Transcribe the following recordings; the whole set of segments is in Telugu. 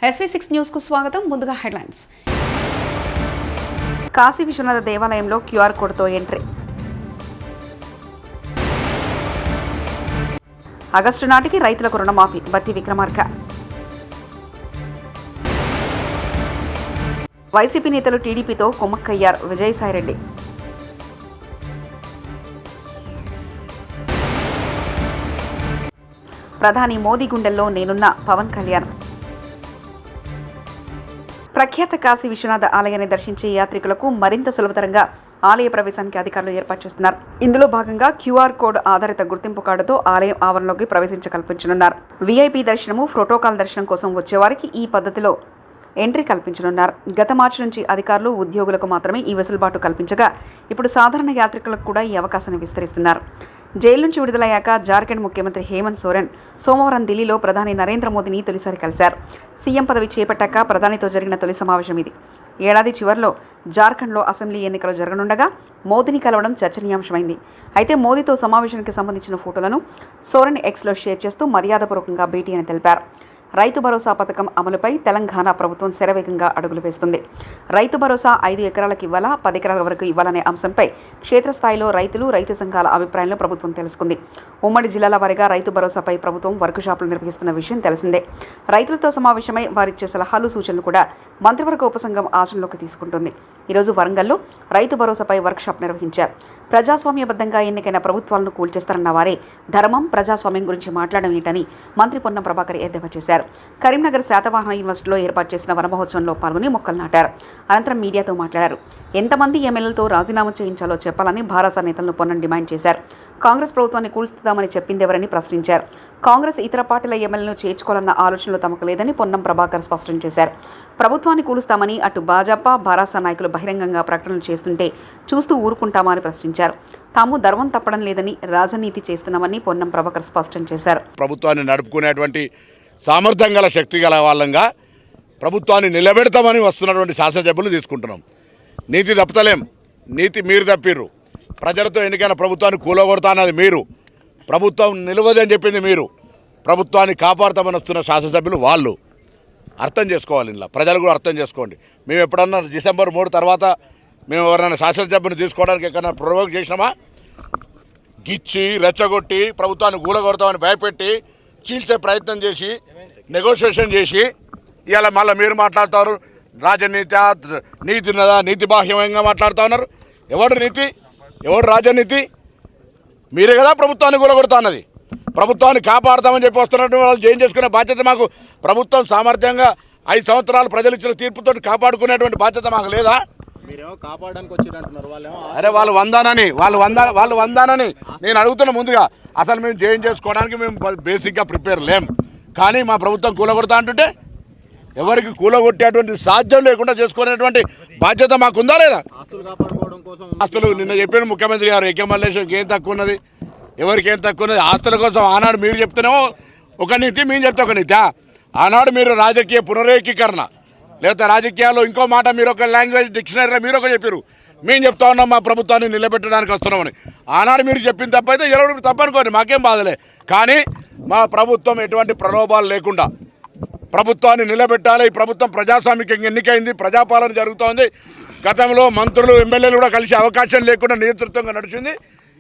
SV6 న్యూస్ కు స్వాగతం. ముందుగా హెడ్లైన్స్. కాశీ విశ్వనాథ దేవాలయంలో QR కోడ్తో ఎంట్రీ. ఆగస్టు నాటికి రైతులకు రుణమాఫీ. బట్టి విక్రమార్క. వైసీపీ నేతలు టీడీపీతో కుమ్మక్కయ్యారు. విజయసాయిరెడ్డి. ప్రధాని మోదీ గుండెల్లో నేనున్న పవన్ కళ్యాణ్. ప్రఖ్యాత కాశీ విశ్వనాథ ఆలయాన్ని దర్శించే యాత్రికులకు మరింత సులభతరంగా ఆలయ ప్రవేశానికి అధికారులు ఏర్పాటు చేస్తున్నారు. ఇందులో భాగంగా QR కోడ్ ఆధారిత గుర్తింపు కార్డుతో ఆలయం ఆవరణలోకి కల్పించనున్నారు. VIP దర్శనము, ప్రోటోకాల్ దర్శనం కోసం వచ్చేవారికి ఈ పద్ధతిలో ఎంట్రీ కల్పించనున్నారు. గత మార్చి నుంచి అధికారులు, ఉద్యోగులకు మాత్రమే ఈ వెసులుబాటు కల్పించగా ఇప్పుడు సాధారణ యాత్రికులకు కూడా ఈ అవకాశాన్ని విస్తరిస్తున్నారు. జైలు నుంచి విడుదలయ్యాక జార్ఖండ్ ముఖ్యమంత్రి హేమంత్ సోరెన్ సోమవారం ఢిల్లీలో ప్రధాని నరేంద్ర మోదీని తొలిసారి కలిశారు. సీఎం పదవి చేపట్టాక ప్రధానితో జరిగిన తొలి సమావేశం ఇది. ఏడాది చివరిలో జార్ఖండ్లో అసెంబ్లీ ఎన్నికలు జరగనుండగా మోదీని కలవడం చర్చనీయాంశమైంది. అయితే మోదీతో సమావేశానికి సంబంధించిన ఫోటోలను సోరెన్ Xలో షేర్ చేస్తూ మర్యాదపూర్వకంగా భేటీ అని తెలిపారు. రైతు భరోసా పథకం అమలుపై తెలంగాణ ప్రభుత్వం శరవేగంగా అడుగులు వేస్తుంది. రైతు భరోసా 5 ఎకరాలకు ఇవ్వాలా, 10 ఎకరాల వరకు ఇవ్వాలనే అంశంపై క్షేత్రస్థాయిలో రైతులు, రైతు సంఘాల అభిప్రాయాలను ప్రభుత్వం తెలుసుకుంది. ఉమ్మడి జిల్లాల వారీగా రైతు భరోసాపై ప్రభుత్వం వర్కుషాపులు నిర్వహిస్తున్న విషయం తెలిసిందే. రైతులతో సమావేశమై వారిచ్చే సలహాలు, సూచనలు కూడా మంత్రివర్గ ఉపసంఘం ఆచరణలోకి తీసుకుంటుంది. ఈరోజు వరంగల్లో రైతు భరోసాపై వర్క్షాప్ నిర్వహించారు. ప్రజాస్వామ్యబద్ధంగా ఎన్నికైన ప్రభుత్వాలను కూల్చేస్తారన్న వారే ధర్మం, ప్రజాస్వామ్యం గురించి మాట్లాడడం ఏంటని మంత్రి పొన్నం ప్రభాకర్ ఎద్దేవా చేశారు. కరీంనగర్ శాతవాహన యూనివర్సిటీలో ఏర్పాటు చేసిన వనమహోత్సవంలో పాల్గొని మొక్కలు నాటారు. అనంతరం మీడియాతో మాట్లాడారు. ఎంతమంది ఎమ్మెల్యేలతో రాజీనామా చేయించాలో చెప్పాలని భారస నేతలను పొన్నం డిమాండ్ చేశారు. కాంగ్రెస్ ప్రభుత్వాన్ని కూల్చుదామని చెప్పిందెవరని ప్రశ్నించారు. కాంగ్రెస్ ఇతర పార్టీల ఎమ్మెల్యేలను చేర్చుకోవాలన్న ఆలోచనలు తమకు లేదని పొన్నం ప్రభాకర్ స్పష్టం చేశారు. ప్రభుత్వాన్ని కూలుస్తామని అటు భాజపా, భారస నాయకులు బహిరంగంగా ప్రకటనలు చేస్తుంటే చూస్తూ ఊరుకుంటామా అని ప్రశ్నించారు. తాము ధర్మం తప్పడం లేదని, రాజనీతి చేస్తున్నామని పొన్నం ప్రభాకర్ స్పష్టం చేశారు. ప్రభుత్వాన్ని నడుపుకునేటువంటి సామర్థ్యం గల, శక్తి గల వాళ్ళంగా ప్రభుత్వాన్ని నిలబెడతామని వస్తున్నటువంటి శాసనసభ్యులు తీసుకుంటున్నాం. నీతి తప్పతలేం, నీతి మీరు తప్పిర్రు. ప్రజలతో ఎన్నికైన ప్రభుత్వాన్ని కూలగొడతా అన్నది మీరు, ప్రభుత్వం నిలవదని చెప్పింది మీరు, ప్రభుత్వాన్ని కాపాడుతామని వస్తున్న శాసనసభ్యులు వాళ్ళు. అర్థం చేసుకోవాలి. ఇలా ప్రజలు కూడా అర్థం చేసుకోండి. మేము ఎప్పుడన్నా డిసెంబర్ 3 తర్వాత మేము ఎవరైనా శాసనసభ్యుని తీసుకోవడానికి ఎక్కడన్నా ప్రొవోక్ చేసినామా? గిచ్చి, రెచ్చగొట్టి, ప్రభుత్వాన్ని కూలగొడతామని భయపెట్టి, చీల్చే ప్రయత్నం చేసి, నెగోషియేషన్ చేసి ఇవాళ మళ్ళీ మీరు మాట్లాడుతారు రాజనీతి, నీతి ఉన్నదా, నీతి బాహ్యంగా మాట్లాడుతూ ఉన్నారు. ఎవడు నీతి, ఎవడు రాజనీతి? మీరే కదా ప్రభుత్వాన్ని కూలగొడతా అన్నది. ప్రభుత్వాన్ని కాపాడుతామని చెప్పి వస్తున్నట్టు వాళ్ళు చేంజ్ చేసుకునే బాధ్యత మాకు, ప్రభుత్వం సామర్థ్యంగా 5 సంవత్సరాలు ప్రజలు ఇచ్చిన తీర్పుతో కాపాడుకునేటువంటి బాధ్యత మాకు లేదా? అరే వాళ్ళు వందానని నేను అడుగుతున్న. ముందుగా అసలు మేము చేంజ్ చేసుకోవడానికి మేము బేసిక్గా ప్రిపేర్ లేం. కానీ మా ప్రభుత్వం కూలగొడతా అంటుంటే ఎవరికి కూలగొట్టేటువంటి సాధ్యం లేకుండా చేసుకునేటువంటి బాధ్యత మాకుందా లేదా? ఆస్తులు నిన్న చెప్పిన ముఖ్యమంత్రి గారు, ఎక్ఎంఎల్ఏషన్కి ఏం తక్కువ ఉన్నది, ఎవరికి ఏం తక్కువ ఉన్నది? ఆస్తుల కోసం ఆనాడు మీరు చెప్తేనేమో ఒక నీతి, మేము చెప్తే ఒక నీతి. ఆనాడు మీరు రాజకీయ పునరేకీకరణ, లేకపోతే రాజకీయాల్లో ఇంకో మాట, మీరు ఒక లాంగ్వేజ్ డిక్షనరీలో మీరు ఒక చెప్పారు, మేము చెప్తా ఉన్నాం మా ప్రభుత్వాన్ని నిలబెట్టడానికి వస్తున్నామని. ఆనాడు మీరు చెప్పిన తప్పైతే ఎవరు తప్పనుకోండి, మాకేం బాధలే. కానీ మా ప్రభుత్వం ఎటువంటి ప్రలోభాలు లేకుండా ప్రభుత్వాన్ని నిలబెట్టాలి. ఈ ప్రభుత్వం ప్రజాస్వామికంగా ఎన్నికైంది, ప్రజాపాలన జరుగుతోంది. గతంలో మంత్రులు, ఎమ్మెల్యేలు కూడా కలిసి అవకాశం లేకుండా నేతృత్వంగా నడిచింది.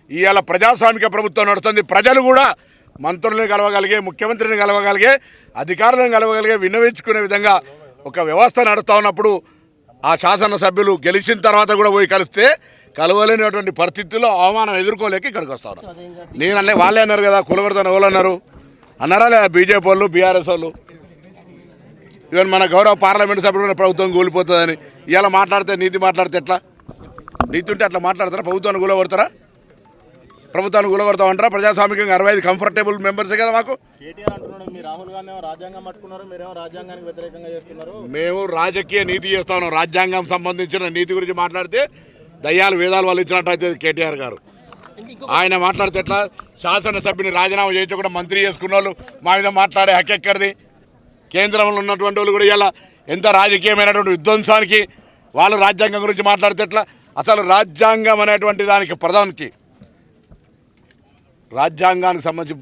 ఇవాళ ప్రజాస్వామిక ప్రభుత్వం నడుస్తుంది. ప్రజలు కూడా మంత్రులను కలవగలిగే, ముఖ్యమంత్రిని కలవగలిగే, అధికారులను కలవగలిగే, విన్నవించుకునే విధంగా ఒక వ్యవస్థ నడుస్తూ ఉన్నప్పుడు ఆ శాసనసభ్యులు గెలిచిన తర్వాత కూడా పోయి కలిస్తే కలవలేనటువంటి పరిస్థితుల్లో అవమానం ఎదుర్కోలేక ఇక్కడికి వస్తారు. నేను వాళ్ళే అన్నారు కదా కూలగొడతాను, ఎవరు అన్నారా లేదా? బీజేపీ వాళ్ళు, బీఆర్ఎస్ వాళ్ళు. ఈవెన్ మన గౌరవ పార్లమెంట్ సభ్యులు ప్రభుత్వం కూలిపోతుందని ఇలా మాట్లాడితే, నీతి మాట్లాడితే ఎట్లా? నీతి ఉంటే అట్లా మాట్లాడతారా? ప్రభుత్వాన్ని కూలగొడతారా? ప్రభుత్వాన్ని కూలగొడతామంటారా? ప్రజాస్వామికంగా 65 కంఫర్టబుల్ మెంబర్సే కదా మాకు. మేము రాజకీయ నీతి చేస్తా ఉన్నాం. రాజ్యాంగం సంబంధించిన నీతి గురించి మాట్లాడితే దయ్యాలు వేదాలు వాళ్ళు ఇచ్చినట్టు అయితే కేటీఆర్ గారు ఆయన మాట్లాడితే ఎట్లా? శాసనసభ్యుని రాజీనామా చేయించకుండా మంత్రి చేసుకున్న వాళ్ళు మా మీద మాట్లాడే హక్కెక్కడిది? కేంద్రంలో ఉన్నటువంటి వాళ్ళు కూడా ఇలా ఎంత రాజకీయమైనటువంటి విధ్వంసానికి వాళ్ళు రాజ్యాంగం గురించి మాట్లాడితే ఎట్లా? అసలు రాజ్యాంగం అనేటువంటి దానికి ప్రధానికి రాజ్యాంగానికి సంబంధించి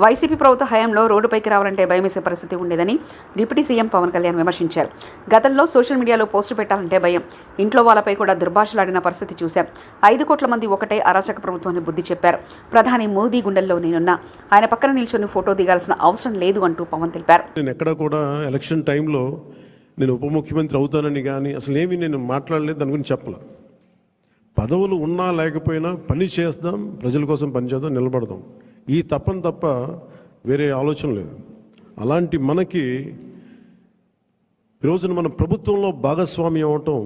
వైసీపీ ప్రభుత్వ హయాంలో రోడ్డుపైకి రావాలంటే భయమేసే పరిస్థితి ఉండేదని డిప్యూటీ సీఎం పవన్ కళ్యాణ్ విమర్శించారు. గతంలో సోషల్ మీడియాలో పోస్టు పెట్టాలంటే భయం, ఇంట్లో వాళ్ళపై కూడా దుర్భాషలాడిన పరిస్థితి చూశాం. 5 కోట్ల మంది ఒకటే అరాచక ప్రభుత్వాన్ని బుద్ధి చెప్పారు. ప్రధాని మోదీ గుండెల్లో నేనున్నా, ఆయన పక్కన నిల్చొని ఫోటో దిగాల్సిన అవసరం లేదు అంటూ పవన్ తెలిపారు. నేను ఎక్కడ కూడా ఎలక్షన్ టైంలో నేను ఉప ముఖ్యమంత్రి అవుతానని కానీ అసలు ఏమీ నేను మాట్లాడలేదు, దాని గురించి చెప్పలే. పదవులు ఉన్నా లేకపోయినా పని చేద్దాం, ప్రజల కోసం పనిచేద్దాం, నిలబడదాం, ఈ తప్పని తప్ప వేరే ఆలోచన లేదు. అలాంటి మనకి ఈరోజున మన ప్రభుత్వంలో భాగస్వామ్యం అవటం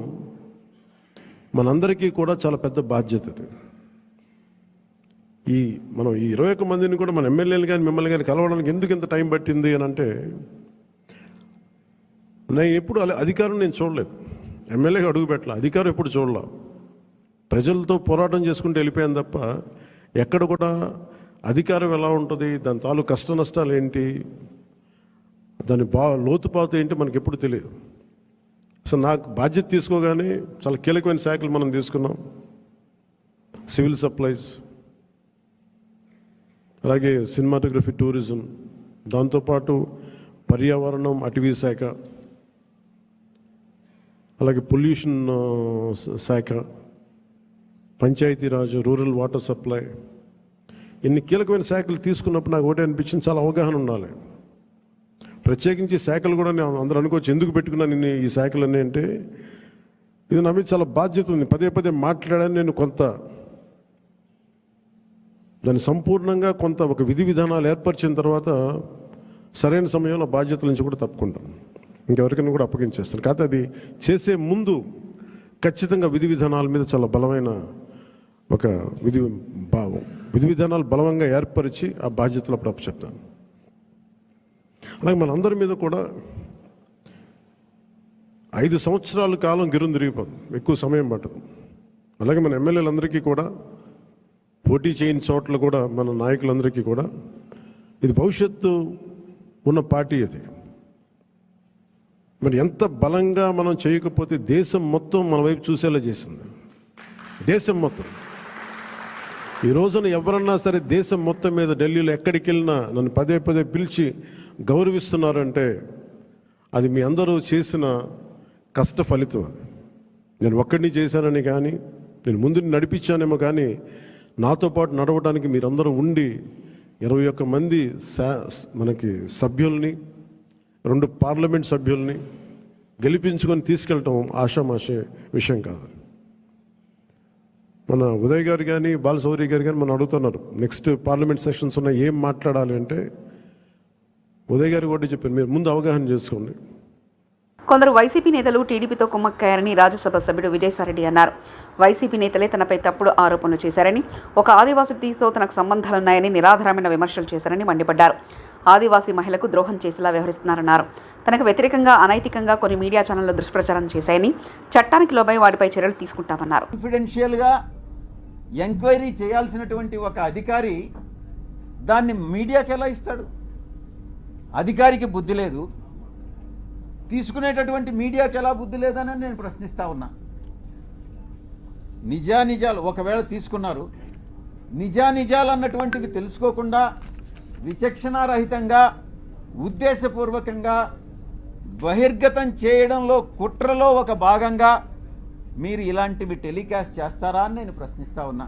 మనందరికీ కూడా చాలా పెద్ద బాధ్యత. మనం ఈ 21 మందిని కూడా మన ఎమ్మెల్యేలు కానీ మిమ్మల్ని కానీ కలవడానికి ఎందుకు ఇంత టైం పట్టింది అని అంటే, నేను ఎప్పుడు అధికారం నేను చూడలేదు, ఎమ్మెల్యేగా అడుగు పెట్టాల, అధికారం ఎప్పుడు చూడలే. ప్రజలతో పోరాటం చేసుకుంటూ వెళ్ళిపోయాను తప్ప ఎక్కడ కూడా అధికారం ఎలా ఉంటుంది, దాని తాలూ కష్ట నష్టాలు ఏంటి, దాని లోతుపాతు ఏంటి మనకి ఎప్పుడు తెలియదు. అసలు నాకు బాధ్యత తీసుకోగానే చాలా కీలకమైన శాఖలు మనం తీసుకున్నాం. సివిల్ సప్లైస్, అలాగే సినిమాటోగ్రఫీ, టూరిజం, దాంతోపాటు పర్యావరణం, అటవీ శాఖ, అలాగే పొల్యూషన్ శాఖ, పంచాయతీరాజ్, రూరల్ వాటర్ సప్లై, ఇన్ని కీలకమైన శాఖలు తీసుకున్నప్పుడు నాకు ఒకటే అనిపించింది, చాలా అవగాహన ఉండాలి. ప్రత్యేకించి శాఖలు కూడా నేను అందరూ అనుకోవచ్చు ఎందుకు పెట్టుకున్నాను నేను ఈ శాఖలన్నీ అంటే, ఇది నా మీద చాలా బాధ్యత ఉంది. పదే పదే మాట్లాడాను నేను, కొంత దాన్ని సంపూర్ణంగా కొంత ఒక విధి విధానాలు ఏర్పరిచిన తర్వాత సరైన సమయంలో బాధ్యతల నుంచి కూడా తప్పుకుంటాను, ఇంకెవరికైనా కూడా అప్పగించేస్తాను. కాకపోతే అది చేసే ముందు ఖచ్చితంగా విధి విధానాల మీద చాలా బలమైన ఒక విధి విధానాలు బలంగా ఏర్పరిచి ఆ బాధ్యతలు అప్పుడు అప్పచెప్తాను. అలాగే మనందరి మీద కూడా 5 సంవత్సరాల కాలం గిరుం తిరిగిపోతుంది, ఎక్కువ సమయం పట్టదు. అలాగే మన ఎమ్మెల్యేలందరికీ కూడా, పోటీ చేయని చోట్ల కూడా మన నాయకులందరికీ కూడా ఇది భవిష్యత్తు ఉన్న పార్టీ. అది మరి ఎంత బలంగా మనం చేయకపోతే దేశం మొత్తం మన వైపు చూసేలా చేసింది. దేశం మొత్తం ఈ రోజున ఎవరన్నా సరే దేశం మొత్తం మీద ఢిల్లీలో ఎక్కడికి వెళ్ళినా నన్ను పదే పదే పిలిచి గౌరవిస్తున్నారంటే అది మీ అందరూ చేసిన కష్ట ఫలితం. అది నేను ఒక్కడిని చేశానని కానీ, నేను ముందు నడిపించానేమో కానీ, నాతో పాటు నడవడానికి మీరందరూ ఉండి 21 మంది మనకి సభ్యుల్ని, 2 పార్లమెంట్ సభ్యుల్ని గెలిపించుకొని తీసుకెళ్ళటం ఆషామాషే విషయం కాదు. మన ఉదయ్ గారు కానీ, బాలశౌరి గారు కానీ మనం అడుగుతున్నారు నెక్స్ట్ పార్లమెంట్ సెషన్స్ ఉన్నాయి, ఏం మాట్లాడాలి అంటే ఉదయ్ గారు కూడా చెప్పారు, మీరు ముందు అవగాహన చేసుకోండి. కొందరు వైసీపీ నేతలు టీడీపీతో కుమ్మక్కారని రాజ్యసభ సభ్యుడు విజయసాయిరెడ్డి అన్నారు. వైసీపీ నేతలే తనపై తప్పుడు ఆరోపణలు చేశారని, ఒక ఆదివాసీతో తనకు సంబంధాలున్నాయని నిరాధారమైన విమర్శలు చేశారని మండిపడ్డారు. ఆదివాసీ మహిళకు ద్రోహం చేసేలా వ్యవహరిస్తున్నారన్నారు. తనకు వ్యతిరేకంగా అనైతికంగా కొన్ని మీడియా ఛానళ్లు దుష్ప్రచారం చేశాయని, చట్టానికి లోబై వాటిపై చర్యలు తీసుకుంటామన్నారు. కాన్ఫిడెన్షియల్గా ఎంక్వైరీ చేయాల్సినటువంటి ఒక అధికారి దాన్ని మీడియాకి ఎలా ఇస్తాడు? అధికారికి బుద్ధి లేదు, తీసుకునేటటువంటి మీడియాకి ఎలా బుద్ధి లేదని నేను ప్రశ్నిస్తా ఉన్నా. నిజానిజాలు ఒకవేళ తీసుకున్నారు, నిజానిజాలు అన్నటువంటివి తెలుసుకోకుండా విచక్షణారహితంగా ఉద్దేశపూర్వకంగా బహిర్గతం చేయడంలో కుట్రలో ఒక భాగంగా మీరు ఇలాంటివి టెలికాస్ట్ చేస్తారా అని నేను ప్రశ్నిస్తా ఉన్నా.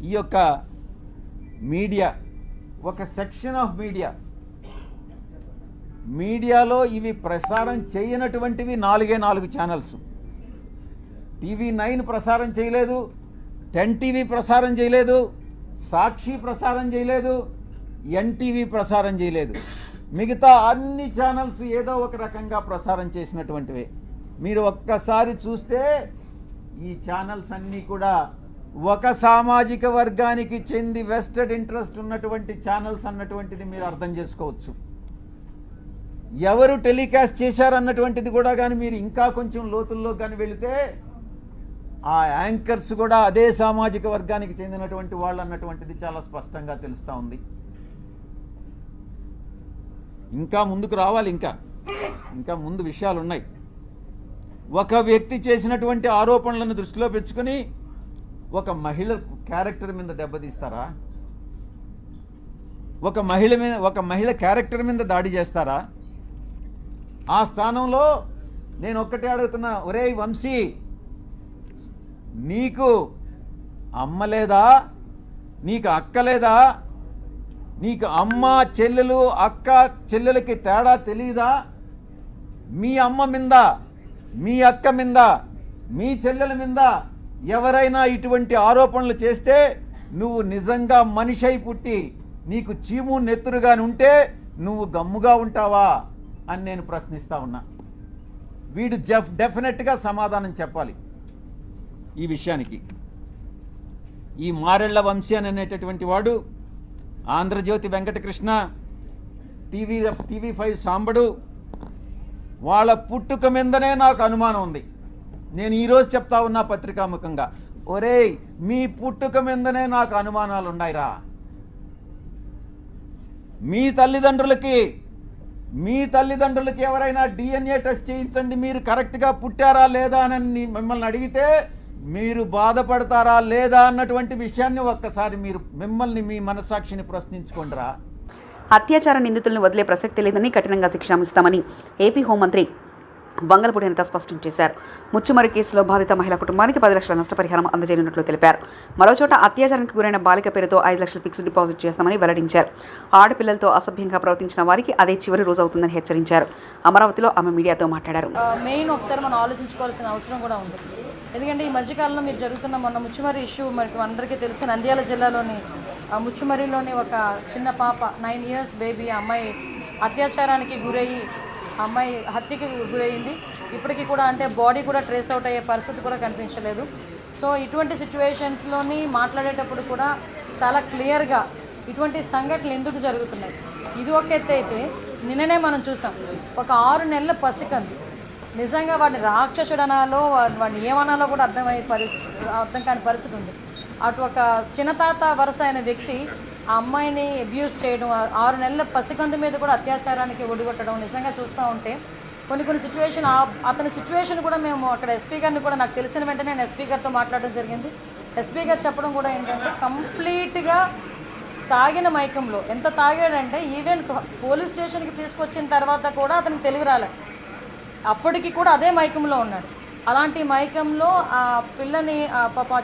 ఈ యొక్క మీడియా ఒక సెక్షన్ ఆఫ్ మీడియాలో ఇవి ప్రసారం చేయనటువంటివి 4 ఛానల్స్. TV9 ప్రసారం చేయలేదు, 10 TV ప్రసారం చేయలేదు, సాక్షి ప్రసారం చేయలేదు, NTV ప్రసారం చేయలేదు. మిగతా అన్ని ఛానల్స్ ఏదో ఒక రకంగా ప్రసారం చేసినటువంటివే. మీరు ఒక్కసారి చూస్తే ఈ ఛానల్స్ అన్నీ కూడా ఒక సామాజిక వర్గానికి చెంది వెస్టెడ్ ఇంట్రెస్ట్ ఉన్నటువంటి ఛానల్స్ అన్నటువంటిది మీరు అర్థం చేసుకోవచ్చు. ఎవరు టెలికాస్ట్ చేశారన్నటువంటిది కూడా కానీ మీరు ఇంకా కొంచెం లోతుల్లో కానీ వెళితే ఆ యాంకర్స్ కూడా అదే సామాజిక వర్గానికి చెందినటువంటి వాళ్ళు అన్నటువంటిది చాలా స్పష్టంగా తెలుస్తూ ఉంది. ఇంకా ముందుకు రావాలి, ఇంకా ముందు విషయాలు ఉన్నాయి. ఒక వ్యక్తి చేసినటువంటి ఆరోపణలను దృష్టిలో పెట్టుకుని ఒక మహిళ క్యారెక్టర్ మీద దెబ్బతీస్తారా? ఒక మహిళ క్యారెక్టర్ మీద దాడి చేస్తారా? ఆ స్థానంలో నేను ఒక్కటే అడుగుతున్నా, ఒరేయ్ వంశీ, నీకు అమ్మ లేదా? నీకు అక్క లేదా? నీకు అమ్మ చెల్లెలు అక్క చెల్లెలకి తేడా తెలియదా? మీ అమ్మ మీద, మీ అక్క మీద, మీ చెల్లెల మీద ఎవరైనా ఇటువంటి ఆరోపణలు చేస్తే నువ్వు నిజంగా మనిషి అయి పుట్టి నీకు చీము నెత్తురుగా ఉంటే నువ్వు గమ్ముగా ఉంటావా అని నేను ప్రశ్నిస్తా ఉన్నా. వీడు డెఫినెట్గా సమాధానం చెప్పాలి ఈ విషయానికి. ఈ మారెళ్ల వంశీ అనేటటువంటి వాడు, ఆంధ్రజ్యోతి వెంకటకృష్ణ, టీవీ5 సాంబడు, వాళ్ళ పుట్టుక మీదనే నాకు అనుమానం ఉంది. నేను ఈరోజు చెప్తా ఉన్నా పత్రికాముఖంగా, ఒరేయ్ మీ పుట్టుక మీదనే నాకు అనుమానాలు ఉన్నాయిరా. మీ తల్లిదండ్రులకి ఎవరైనా DNA టెస్ట్ చేయించండి, మీరు కరెక్ట్గా పుట్టారా లేదా అని మిమ్మల్ని అడిగితే మీరు బాధపడతారా లేదా అన్నటువంటి విషయాన్ని ఒక్కసారి మీరు మీ మనసాక్షిని ప్రశ్నించుకోండిరా. అత్యాచార నిందితులను వదిలే ప్రసక్తి లేదని, కఠినంగా శిక్షామిస్తామని ఏపీ హోంమంత్రి బంగళపూడి అనిత స్పష్టం చేశారు. ముచ్చుమరి కేసులో బాధిత మహిళా కుటుంబానికి 10 లక్షల నష్టపరిహారం అందజేయనున్నట్లు తెలిపారు. మరోచోట అత్యాచారానికి గురైన బాలిక పేరుతో 5 లక్షలు ఫిక్స్డ్ డిపాజిట్ చేస్తామని వెల్లడించారు. ఆడపిల్లలతో అసభ్యంగా ప్రవర్తించిన వారికి అదే చివరి రోజు అవుతుందని హెచ్చరించారు. అమరావతిలో ఆమె మీడియాతో మాట్లాడారు. మెయిన్ ఒకసారి మనం ఆలోచించుకోవాల్సిన అవసరం కూడా ఉంది. ఎందుకంటే ఈ మధ్యకాలంలో మీరు జరుగుతున్న మొన్న ముచ్చుమరి ఇష్యూ మనకు అందరికీ తెలుసు. నంద్యాల జిల్లాలోని ముచ్చుమరిలోని ఒక చిన్న పాప 9 ఇయర్స్ బేబీ, అమ్మాయి అత్యాచారానికి గురయ్యి అమ్మాయి హత్యకి గురయ్యింది. ఇప్పటికీ కూడా అంటే బాడీ కూడా ట్రేస్ అవుట్ అయ్యే పరిస్థితి కూడా కనిపించలేదు. సో ఇటువంటి సిచ్యువేషన్స్లోని మాట్లాడేటప్పుడు కూడా చాలా క్లియర్గా ఇటువంటి సంఘటనలు ఎందుకు జరుగుతున్నాయి. ఇది ఒక ఎత్తు అయితే, నిన్ననే మనం చూసాం ఒక 6 నెలల పసికంది, నిజంగా వాడిని రాక్షసుడు అనాలో వాడిని ఏమనాలో కూడా అర్థం కాని పరిస్థితి ఉంది. అటు ఒక చిన్నతాత వరుస అయిన వ్యక్తి ఆ అమ్మాయిని అబ్యూస్ చేయడం, 6 నెలల పసికందు మీద కూడా అత్యాచారానికి ఒడిగొట్టడం నిజంగా చూస్తూ ఉంటే కొన్ని సిచ్యువేషన్, అతని సిచ్యువేషన్ కూడా మేము అక్కడ ఎస్పీ గారిని కూడా నాకు తెలిసిన వెంటనే నేను ఎస్పీ గారితో మాట్లాడడం జరిగింది. ఎస్పీ గారు చెప్పడం కూడా ఏంటంటే కంప్లీట్గా తాగిన మైకంలో, ఎంత తాగాడంటే ఈవెన్ పోలీస్ స్టేషన్కి తీసుకొచ్చిన తర్వాత కూడా అతనికి తెలివి రాలేదు, అప్పటికి కూడా అదే మైకంలో ఉన్నాడు. అలాంటి మైకంలో ఆ పిల్లని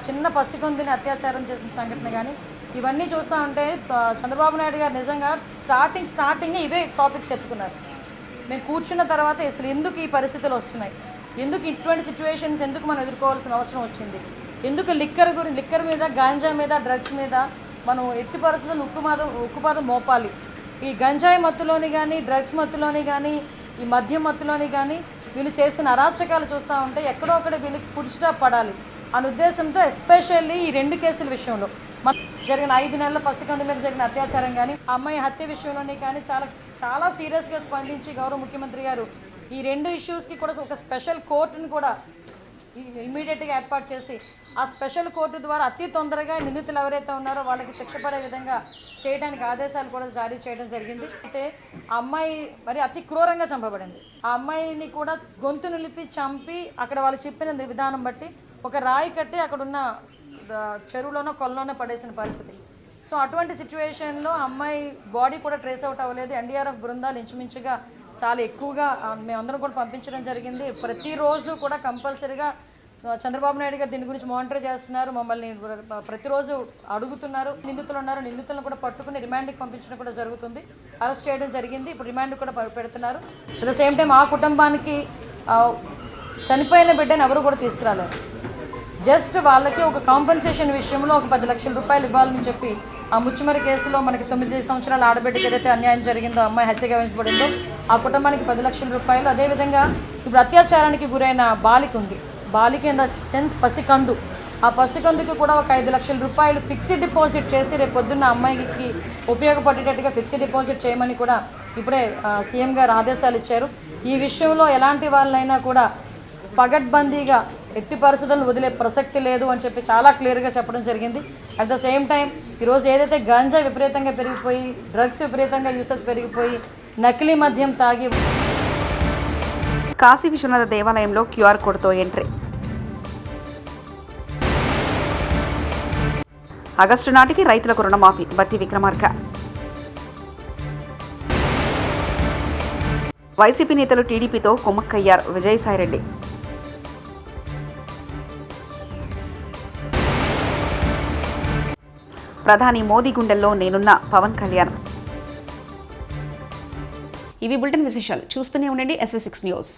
చిన్న పసికొందిని అత్యాచారం చేసిన సంఘటన కానీ ఇవన్నీ చూస్తూ ఉంటే చంద్రబాబు నాయుడు గారు నిజంగా స్టార్టింగ్ ఇవే టాపిక్స్ చెప్పుకున్నారు. మేము కూర్చున్న తర్వాత అసలు ఎందుకు ఈ పరిస్థితులు వస్తున్నాయి, ఎందుకు ఇటువంటి సిచ్యువేషన్స్ ఎందుకు మనం ఎదుర్కోవాల్సిన అవసరం వచ్చింది, ఎందుకు లిక్కర్ మీద, గాంజా మీద, డ్రగ్స్ మీద మనం ఎట్టి పరిస్థితులు ఉక్కుపాదం మోపాలి. ఈ గంజాయి మత్తులోని కానీ, డ్రగ్స్ మత్తులోని కానీ, ఈ మద్యం మత్తులోని కానీ వీళ్ళు చేసిన అరాచకాలు చూస్తూ ఉంటే ఎక్కడో ఒకటి వీళ్ళకి ఫుడ్ స్టాప్ పడాలి అనే ఉద్దేశంతో ఎస్పెషల్లీ ఈ 2 కేసుల విషయంలో జరిగిన 5 నెలల పసికందు మీద జరిగిన అత్యాచారం కానీ, అమ్మాయి హత్య విషయంలోనే కానీ చాలా సీరియస్గా స్పందించి గౌరవ ముఖ్యమంత్రి గారు ఈ 2 ఇష్యూస్కి కూడా ఒక స్పెషల్ కోర్టును కూడా ఇమీడియట్గా ఏర్పాటు చేసి ఆ స్పెషల్ కోర్టు ద్వారా అతి తొందరగా నిందితులు ఎవరైతే ఉన్నారో వాళ్ళకి శిక్ష పడే విధంగా చేయడానికి ఆదేశాలు కూడా జారీ చేయడం జరిగింది. అయితే ఆ అమ్మాయి మరి అతి క్రూరంగా చంపబడింది. ఆ అమ్మాయిని కూడా గొంతు నిలిపి చంపి అక్కడ వాళ్ళు చెప్పిన విధానం బట్టి ఒక రాయి కట్టి అక్కడున్న చెరువులోనో కొల్లోనో పడేసిన పరిస్థితి. సో అటువంటి సిచ్యువేషన్లో అమ్మాయి బాడీ కూడా ట్రేస్ అవుట్ అవ్వలేదు. ఎన్డీఆర్ఎఫ్ బృందాలు ఇంచుమించుగా చాలా ఎక్కువగా మేమందరం కూడా పంపించడం జరిగింది. ప్రతిరోజు కూడా కంపల్సరీగా చంద్రబాబు నాయుడు గారు దీని గురించి మానిటర్ చేస్తున్నారు, మమ్మల్ని ప్రతిరోజు అడుగుతున్నారు. నిందితులు ఉన్నారు, నిందితులను కూడా పట్టుకుని రిమాండ్కి పంపించడం కూడా జరుగుతుంది, అరెస్ట్ చేయడం జరిగింది, ఇప్పుడు రిమాండ్ కూడా పెడుతున్నారు. అట్ ద సేమ్ టైం ఆ కుటుంబానికి చనిపోయిన బిడ్డను ఎవరు కూడా తీసుకురాలేరు. జస్ట్ వాళ్ళకి ఒక కాంపెన్సేషన్ విషయంలో ఒక 10 లక్షల రూపాయలు ఇవ్వాలని చెప్పి ఆ ముచ్చుమరి కేసులో మనకి 9 సంవత్సరాల ఆడబిడ్డకి ఏదైతే అన్యాయం జరిగిందో, అమ్మాయి హత్యగా వేయించబడిందో ఆ కుటుంబానికి 10 లక్షల రూపాయలు. అదేవిధంగా ఇప్పుడు అత్యాచారానికి గురైన బాలిక ఉంది, బాలిక ఇన్ ద సెన్స్ పసికందు, ఆ పసికందుకి కూడా ఒక 5 లక్షల రూపాయలు ఫిక్స్డ్ డిపాజిట్ చేసి రేపు పొద్దున్న అమ్మాయికి ఉపయోగపడేటట్టుగా ఫిక్స్డ్ డిపాజిట్ చేయమని కూడా ఇప్పుడే సీఎం గారు ఆదేశాలు ఇచ్చారు. ఈ విషయంలో ఎలాంటి వాళ్ళైనా కూడా పగడ్బందీగా ఎట్టి పరిస్థితులను వదిలే ప్రసక్తి లేదు అని చెప్పి చాలా క్లియర్గా చెప్పడం జరిగింది. అట్ ద సేమ్ టైం ఈరోజు ఏదైతే గంజా విపరీతంగా పెరిగిపోయి, డ్రగ్స్ విపరీతంగా యూసెస్ పెరిగిపోయి, నకిలీ మద్యం తాగి కాశీ విశ్వనాథ దేవాలయంలో క్యూఆర్ కోడ్తో ఎంట్రీ. ఆగస్టు నాటికి రైతులకు రుణమాఫీ, బట్టి విక్రమార్క. వైసీపీ నేతలు టీడీపీతో కుమ్మక్కయ్యారు. విజయసాయిరెడ్డి ప్రధాని మోదీ గుండెల్లో నేనున్న పవన్ కళ్యాణ్. ఇవి బులెటిన్ విశేషాలు. చూస్తూనే ఉండండి SV6 న్యూస్.